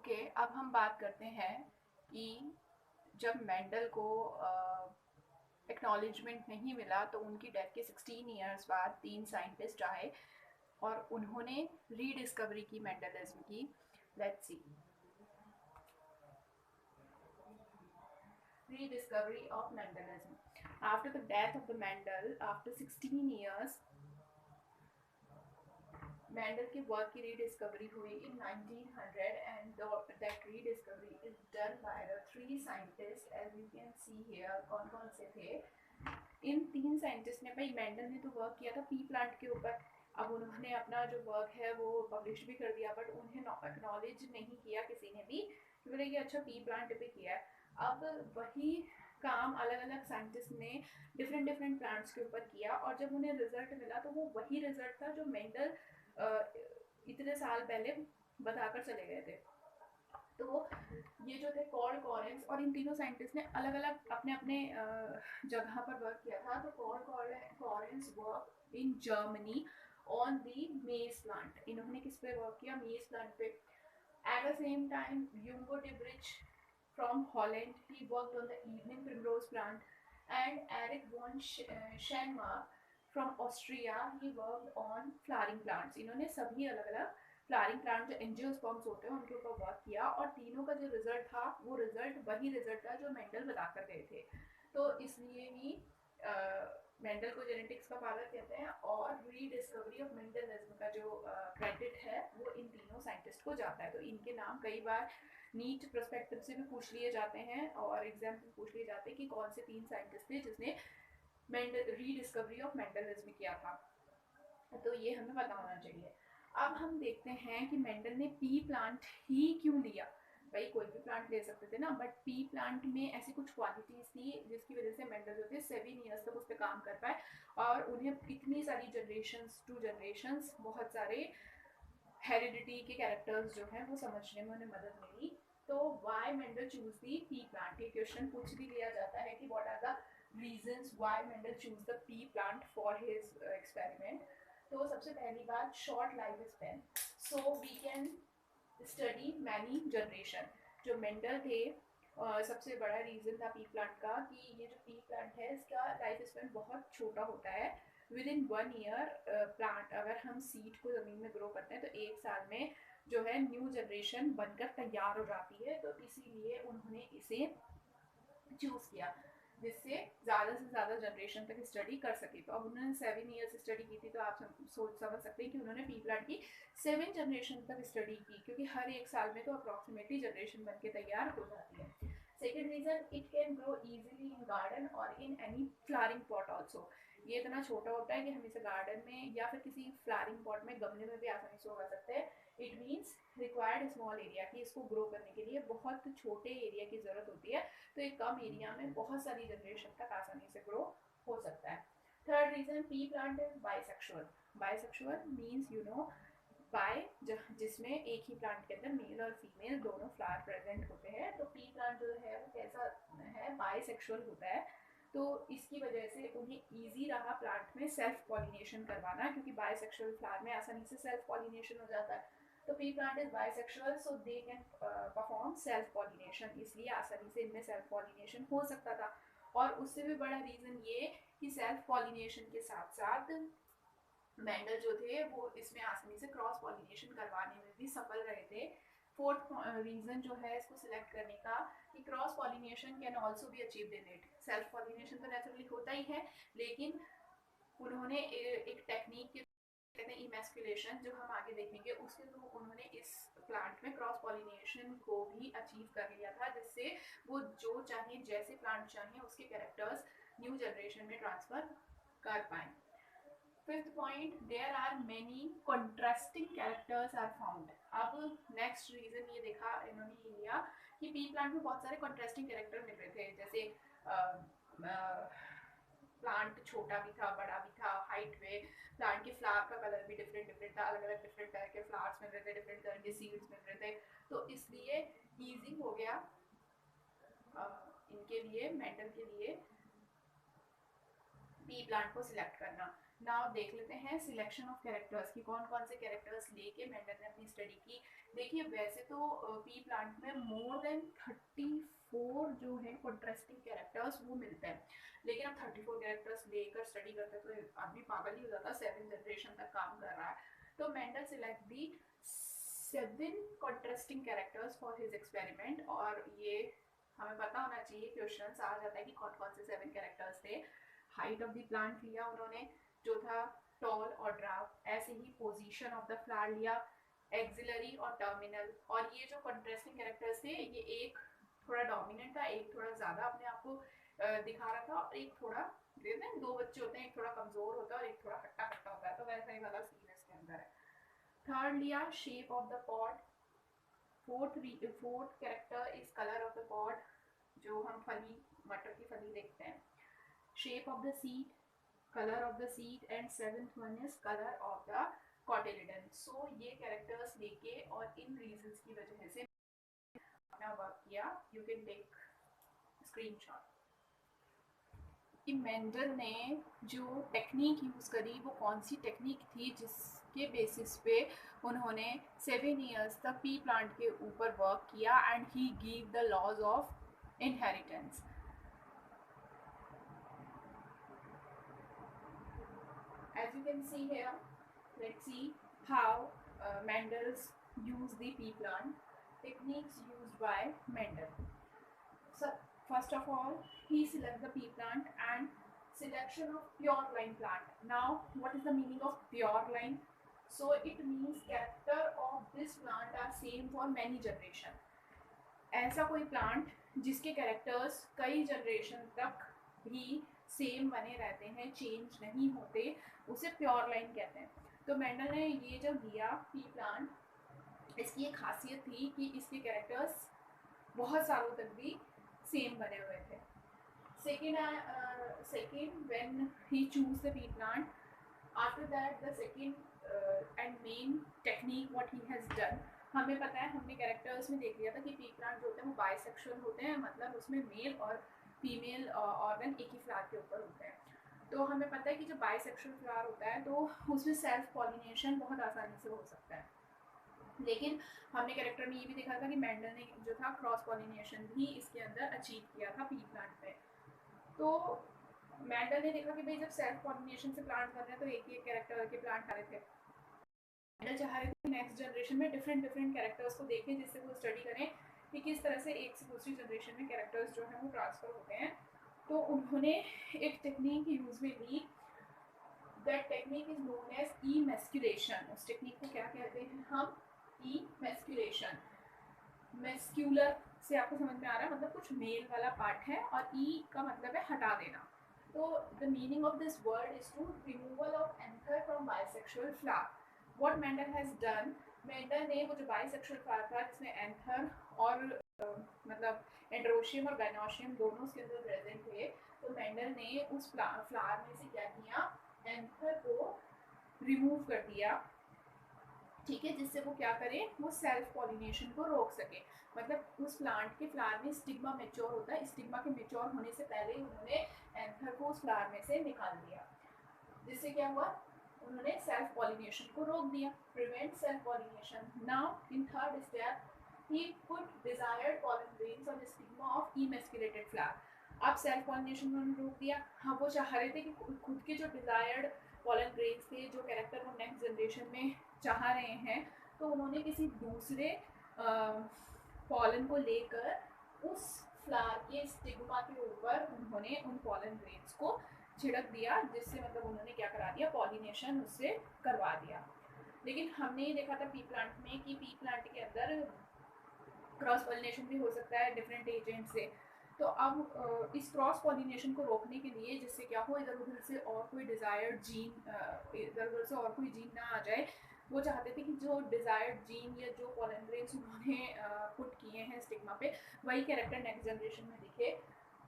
Okay, अब हम बात करते हैं कि जब मेंडल को एक्नॉलेजमेंट नहीं मिला तो उनकी डेथ के 16 ईयर्स बाद तीन साइंटिस्ट आए और उन्होंने रीडिस्कवरी की मेंडलिज्म की। Let's see rediscovery of Mendelism. After the death of the Mendel, after 16 years, Mendel के वर्क की रीडिस्कवरी हुई in 1900 and that rediscovery is done by the three scientists as you can see here. कौन कौन से थे? इन तीन scientist ने, भाई मेंडल ने तो वर्क किया था पी प्लांट के ऊपर। अब उन्होंने अपना जो वर्क है वो पब्लिश भी कर दिया, बट उन्हें एक्नॉलेज नहीं किया किसी ने भी, बोले कि अच्छा पी प्लांट पे किया है। अब वही काम अलग अलग साइंटिस्ट ने डिफरेंट डिफरेंट प्लांट्स के ऊपर किया और जब उन्हें रिजल्ट मिला तो वो वही रिजल्ट था जो मेंडल इतने साल पहले बताकर चले गए थे। तो ये जो थे कॉल कॉरेंस, और इन तीनों साइंटिस्ट ने अलग अलग अपने अपने जगह पर वर्क किया था। तो call Correns work in Germany on the मेज प्लांट। इन्होंने किस पे वर्क किया? मेज प्लांट पे। At the same time Hugo de Vries from Holland, he worked on the evening primrose plant. And Erich von Tschermak from Austria, he worked on flowering plants. इन्होंने सभी अलग अलग फ्लावरिंग प्लांट जो angiosperms होते हैं उनके ऊपर वर्क किया और तीनों का जो रिजल्ट था वो रिजल्ट वही रिजल्ट था जो मेंडल बता कर गए थे। तो इसलिए ही मेंडल को जेनेटिक्स का फादर कहते हैं और रीडिस्कवरी ऑफ मेंडलिज्म का जो क्रेडिट है वो इन तीनों साइंटिस्ट को जाता है। तो इनके नाम कई बार नीट पर्सपेक्टिव से भी पूछ लिए जाते हैं और एग्जाम में पूछ लिए जाते हैं कि कौन से तीन साइंटिस्ट थे जिसने रीडिस्कवरी ऑफ मेंडलिज्म किया था। तो ये हमें पता होना चाहिए। अब हम देखते हैं कि मेंडल ने पी प्लांट ही क्यों लिया। भाई कोई भी प्लांट ले सकते थे ना, बट पी प्लांट में ऐसी कुछ क्वालिटीज थी जिसकी वजह से मेंडल जो थे 7 ईयर्स तक उस पर काम कर पाए और उन्हें इतनी सारी जनरेशंस टू जनरेशंस बहुत सारे हेरिडिटी के कैरेक्टर्स जो हैं वो समझने में उन्हें मदद मिली। तो why Mendel choose the pea plant, ये क्वेश्चन पूछ भी लिया जाता है कि what are the reasons why Mendel choose the pea plant for his experiment. तो सबसे पहली बात, short life span, so we can study many generation. जो मेंडल थे सबसे बड़ा रीजन था पी प्लांट का कि ये जो पी प्लांट है इसका लाइफ स्पैन बहुत छोटा होता है। विद इन 1 ईयर प्लांट, अगर हम सीड को जमीन में ग्रो करते हैं तो 1 साल में जो है न्यू जनरेशन बनकर तैयार हो जाती है। तो इसीलिए उन्होंने इसे चूज किया जिससे ज़्यादा से ज़्यादा जनरेशन तक स्टडी कर सके। तो अब उन्होंने 7 ईयर्स स्टडी की थी, तो आप सोच समझ सकते हैं कि उन्होंने पी प्लांट की 7 जनरेशन तक स्टडी की, क्योंकि हर 1 साल में तो अप्रॉक्सीमेटली जनरेशन बन के तैयार हो जाती है। Second reason, it can grow easily in garden और in any flowering pot also. ये इतना छोटा होता है कि हम इसे गार्डन में या फिर किसी फ्लावरिंग पॉट में गमले में भी आसानी से उगा सकते हैं। It means required small area, कि इसको ग्रो करने के लिए बहुत छोटे एरिया की जरूरत होती है। तो एक कम एरिया में बहुत सारी जनरेशन तक आसानी से ग्रो हो सकता है। Third reason, pea plant is bisexual. Bisexual means you know bi, जिसमें एक ही प्लांट के अंदर मेल और फीमेल दोनों फ्लावर प्रेजेंट होते हैं। तो पी प्लांट जो है वो कैसा है, बाइसेक्सुअल होता है। तो इसकी वजह से उन्हें ईजी रहा प्लांट में सेल्फ पॉलिनेशन करवाना, क्योंकि बाइसेक्सुअल फ्लावर में आसानी से सेल्फ पॉलिनेशन हो जाता है। तो P plant is bisexual so they can perform self pollination, इसलिए आसानी से इनमें सेल्फ पॉलिनेशन हो सकता था। और उससे भी बड़ा रीजन ये कि सेल्फ पॉलिनेशन के साथ साथ मेंडल जो थे वो इसमें आसानी से क्रॉस पॉलिनेशन करवाने में भी सफल रहे थे। फोर्थ रीजन जो है इसको सिलेक्ट करने का, कि cross pollination can also be achieved in it. Self pollination तो नेचुरली होता ही है, लेकिन उन्होंने एक टेक्निक के कहते हैं इमेस्कुलेशन, जो हम आगे देखेंगे, उसके थ्रू उन्होंने इस प्लांट में क्रॉस पॉलिनेशन को भी अचीव कर लिया था, जिससे वो जो चाहे जैसे प्लांट चाहे उसके कैरेक्टर्स न्यू जनरेशन में ट्रांसफर कर पाए। Fifth point, there are many contrasting characters are found. अब नेक्स्ट रीजन ये देखा इन्होंने ये लिया कि पी प्लांट में बहुत सारे कॉन्ट्रास्टिंग कैरेक्टर मिल रहे थे, जैसे प्लांट छोटा भी था बड़ा भी था हाइट में, प्लांट के फ्लावर का कलर भी डिफरेंट डिफरेंट था, अलग अलग डिफरेंट तरह के फ्लावर्स मिल रहे थे, डिफरेंट तरह के सीड्स मिल रहे थे। तो इसलिए ईजी हो गया इनके लिए, मेंडल के लिए, पी प्लांट को सिलेक्ट करना। नाउ देख लेते हैं सिलेक्शन ऑफ कैरेक्टर्स की, कौन कौन से कैरेक्टर्स लेके मेंडल ने अपनी स्टडी की। देखिए वैसे तो पी प्लांट में मोर देन 34 जो है कॉन्ट्रास्टिंग कैरेक्टर्स वो मिलते हैं, लेकिन अब 34 कैरेक्टर्स लेकर स्टडी करते हैं तो आदमी पागल ही हो जाता, 7 जनरेशन तक काम कर रहा है। तो Mendel select the 7 contrasting characters for his experiment, और ये हमें पता होना चाहिए, क्वेश्चन आ जाता है कि कौन कौन से 7 कैरेक्टर्स थे। हाइट ऑफ द प्लांट लिया उन्होंने जो था टॉल और ड्राफ्ट, ऐसे ही पोजीशन ऑफ द फ्लावर लिया, एक्सिलरी और टर्मिनल, और ये जो कॉन्ट्रास्टिंग कैरेक्टर्स थे ये एक थोड़ा डोमिनेंट था, एक थोड़ा ज्यादा अपने आप को दिखा रहा था, और एक थोड़ा देखते हैं 2 बच्चे होते हैं, एक थोड़ा कमजोर होता है और एक थोड़ा हट्टा कट्टा होता है, तो वैसा ही वाला सीन इसके अंदर है। थर्ड लिया shape of the pot, fourth character is colour of the pot, जो हम फली मटर की फली देखते हैं, shape of the seed, color of the seed, and seventh one is color of the cotyledon. So ये characters लेके और इन reasons की वजह से अपना वर्क किया। You can take screenshot। कि मेंडल ने जो टेक्निक यूज करी वो कौन सी टेक्निक थी जिसके बेसिस पे उन्होंने 7 years तक पी प्लांट के ऊपर वर्क किया, and he give the laws of inheritance. As you can see here, let's see how Mendel's used the pea plant, techniques used by Mendel. So first of all, he select the pea plant and selection of pure line plant. Now what is the meaning of pure line? So it means character of this plant are same for many generation. ऐसा कोई plant जिसके characters कई generation तक भी same बने रहते हैं, change नहीं होते, उसे प्योर लाइन कहते हैं। तो मेंडल ने ये जब दिया पी प्लांट, इसकी एक खासियत थी कि इसके कैरेक्टर्स बहुत सालों तक भी सेम बने हुए थे। Second when he choose the pea plant, after that the second and main technique what he has done, हमें पता है, हमने कैरेक्टर्स में देख लिया था कि पी प्लांट जो होते हैं वो बाइसेक्सुअल होते हैं, मतलब उसमें मेल और फीमेल ऑर्गन एक ही फ्लावर के ऊपर होते हैं। तो हमें पता है कि जो बाइसेक्सुअल फ्लावर होता है तो उसमें सेल्फ पॉलिनेशन बहुत आसानी से हो सकता है, लेकिन हमने कैरेक्टर में ये भी देखा था कि मेंडल ने जो था क्रॉस पॉलिनेशन भी इसके अंदर अचीव किया था पी प्लांट में। तो मेंडल ने देखा कि भाई जब सेल्फ पॉलिनेशन से प्लांट कर रहे हैं तो एक ही कैरेक्टर के प्लांट आ रहे थे, मेंडल चाह रहे थे नेक्स्ट जनरेशन में डिफरेंट कैरेक्टर्स को देखें, जिससे वो स्टडी करें कि किस तरह से एक से दूसरी जनरेशन में कैरेक्टर्स जो है वो ट्रांसफर होते हैं। तो उन्होंने एक टेक्निक यूज में ली, that technique is known as emasculation. उस टेक्निक को क्या कहते हैं हम? इमेस्क्यूलेशन। मेस्क्यूलर से आपको समझ में आ रहा है, मतलब कुछ मेल वाला पार्ट है, और ई का मतलब है हटा देना। तो the meaning of this word is to removal of anther from bisexual flower. What Mendel has done, Mendel ने वो जो बाइसेक्सुअल फ्लावर था जिसमें एंथर और मतलब एंड्रोशियम और गाइनोशियम दोनों उसके अंदर प्रेजेंट थे, तो मेंडल ने उस फ्लावर में से क्या किया, एंथर को रिमूव कर दिया, ठीक है, जिससे वो क्या करे, वो सेल्फ पॉलिनेशन को रोक सके। मतलब उस प्लांट के फ्लावर में स्टिग्मा मेच्योर होता है, स्टिग्मा के मेच्योर होने से पहले उन्होंने एंथर को उस फ्लावर में से निकाल दिया, जिससे क्या हुआ, उन्होंने सेल्फ पॉलिनेशन को रोक दिया, prevent self pollination. Now in third step he put desired pollen grains on the stigma of emasculated flower। अब सेल्फ पॉलिनेशन उन्होंने रोक दिया। हाँ, वो चाह रहे थे कि खुद के जो डिजायर्ड पॉलन ग्रेन्स थे, जो कैरेक्टर वो नेक्स्ट जनरेशन में चाह रहे हैं, तो उन्होंने किसी दूसरे पॉलन को लेकर उस फ्लावर के स्टिग्मा के ऊपर उन्होंने उन पॉलन ग्रेन्स को छिड़क दिया, जिससे मतलब उन्होंने क्या करा दिया, पॉलिनेशन उससे करवा दिया। लेकिन हमने ये देखा था पी प्लांट में कि पी प्लांट के अंदर क्रॉस पॉलिनेशन भी हो सकता है डिफरेंट एजेंट से। तो अब इस क्रॉस पॉलिनेशन को रोकने के लिए, जिससे क्या हो, इधर उधर से और कोई डिजायर्ड जीन, इधर उधर से और कोई जीन ना आ जाए, वो चाहते थे कि जो डिजायर्ड जीन या जो पॉलन ग्रेन्स उन्होंने पुट किए हैं स्टिग्मा पे, वही कैरेक्टर नेक्स्ट जनरेशन में दिखे।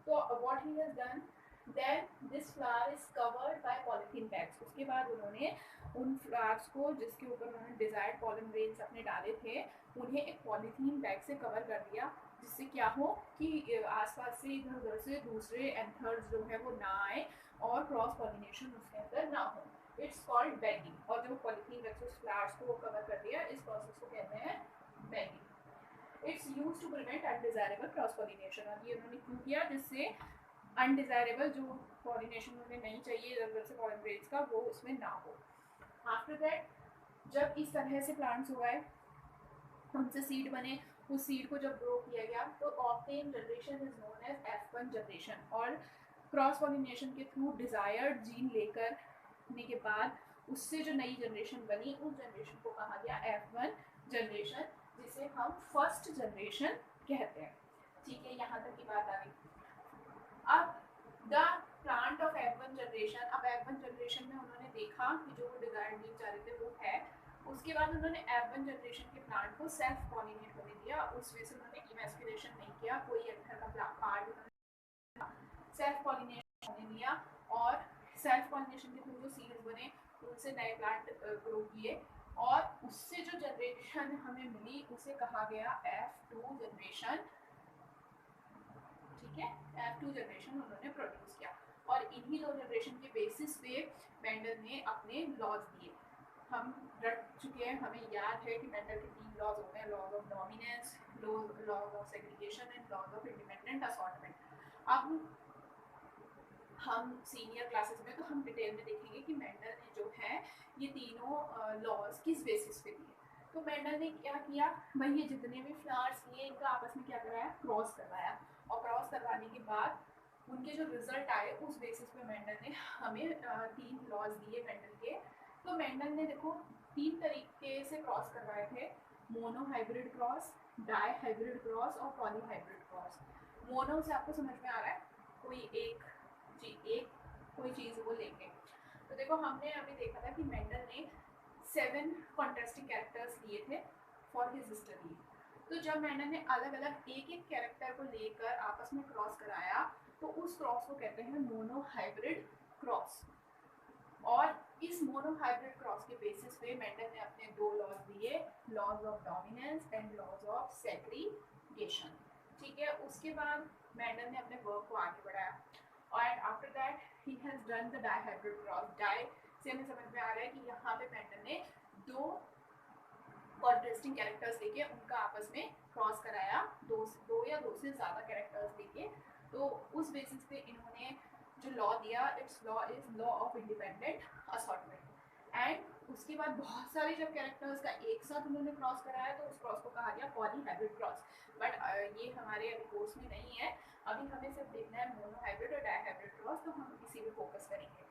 तो what he has done, then this flower is covered by polythene bags. उसके बाद उन्होंने उन फ्लावर्स को जिसके ऊपर उन्होंने डिजायर्ड पॉलन ग्रेन्स अपने डाले थे, उन्हें एक पॉलीथीन बैग से कवर कर दिया, जिससे क्या हो कि आसपास से इधर उधर से दूसरे एंथर्स जो है वो ना आए और क्रॉस पॉलिनेशन उसके अंदर ना हो। It's called bagging. और जो पॉलीथीन वैक्यूल्स फ्लावर्स को कवर कर दिया, इस प्रोसेस को कहते हैं bagging. It's use to prevent undesirable cross pollination. और ये उन्होंने क्यों किया, जिससे अनडिजायरेबल जो पॉलिनेशन उन्हें नहीं चाहिए जरूरत से पॉलन ग्रेन्स का, वो उसमें ना हो। आफ्टर दैट जब इस तरह से प्लांट्स उगाए, उनसे सीड बने, उस सीड को जब ग्रो किया गया तो obtain generation is known as F1 generation. और क्रॉस पॉलिनेशन के थ्रू डिजायर्ड जीन लेकर के बाद उससे जो नई जनरेशन बनी, उस जनरेशन को कहा गया F1 जनरेशन, जिसे हम फर्स्ट जनरेशन कहते हैं। ठीक है, यहाँ तक की बात आ गई। अब the plant of F1 generation, अब F1 जनरेशन में उन्होंने देखा कि जो वो डिजायर्ड जीन चाह रहे थे वो है। उसके बाद उन्होंने F1 जनरेशन के प्लांट को सेल्फ पॉलिनेट होने दिया। उस वजह से उन्होंने इमेस्कुलेशन नहीं किया, कोई एंथर का पार्ट उन्होंने सेल्फ पॉलिनेट होने दिया। और सेल्फ पॉलिनेशन के थ्रू जो सीड्स बने, उनसे नए प्लांट ग्रो किए। और उससे जो जनरेशन हमें मिली उसे कहा गया F2 जनरेशन। ठीक है, F2 जनरेशन उन्होंने प्रोड्यूस किया। और इन्हीं दो जनरेशन के बेसिस पे मेंडल ने अपने लॉज दिए। हम रट चुके हैं, हमें याद है कि मेंडल के 3 लॉज होते हैं, laws of dominance, laws of segregation and laws of independent assortment. अब हम सीनियर क्लासेस में तो हम डिटेल में देखेंगे कि मेंडल ने जो है ये तीनों लॉज किस बेसिस पे दिए। तो मेंडल ने क्या किया भाई, ये जितने भी फ्लावर्स लिए इनका आपस में क्या कराया, क्रॉस करवाया। और क्रॉस करवाने के बाद उनके जो रिजल्ट आए उस बेसिस पे मेंडल ने हमें 3 लॉज दिए मेंडल के। तो मेंडल ने देखो 3 तरीके से क्रॉस करवाए थे, monohybrid cross, dihybrid cross और पॉली हाइब्रिड क्रॉस। मोनो से आपको समझ में आ रहा है, कोई एक कोई चीज वो लेंगे। तो देखो हमने अभी देखा था कि मेंडल ने 7 कॉन्ट्रास्टिंग कैरेक्टर्स लिए थे फॉर हिज स्टडी। तो जब मेंडल ने अलग अलग एक एक कैरेक्टर को लेकर आपस में क्रॉस कराया, तो उस क्रॉस को कहते हैं मोनो हाइब्रिड क्रॉस। और इस मोनो हाइब्रिड क्रॉस के बेसिस पे मेंडल ने अपने 2 लॉज दिए, laws of dominance and laws of segregation. ठीक है, उसके बाद मेंडल ने अपने वर्क को आगे बढ़ाया। और after that he has done the dihybrid cross. Di से हमें समझ में आ रहा है कि यहाँ पे मेंडल ने 2 कॉन्ट्रास्टिंग कैरेक्टर्स लेके उनका आपस में क्रॉस कराया, दो या दो से ज्यादा कैरेक्टर्स लेके। तो उस बेसिस पे इन्होंने जो लॉ दिया, it's law is law of independent assortment. And उसके बाद बहुत सारे जब कैरेक्टर्स का एक साथ उन्होंने क्रॉस कराया, तो उस क्रॉस को कहा गया पॉली हाइब्रिड क्रॉस। बट ये हमारे अभी कोर्स में नहीं है, अभी हमें सिर्फ देखना है मोनो हाइब्रिड और डाई हाइब्रिड क्रॉस, तो हम इसी पे फोकस करेंगे।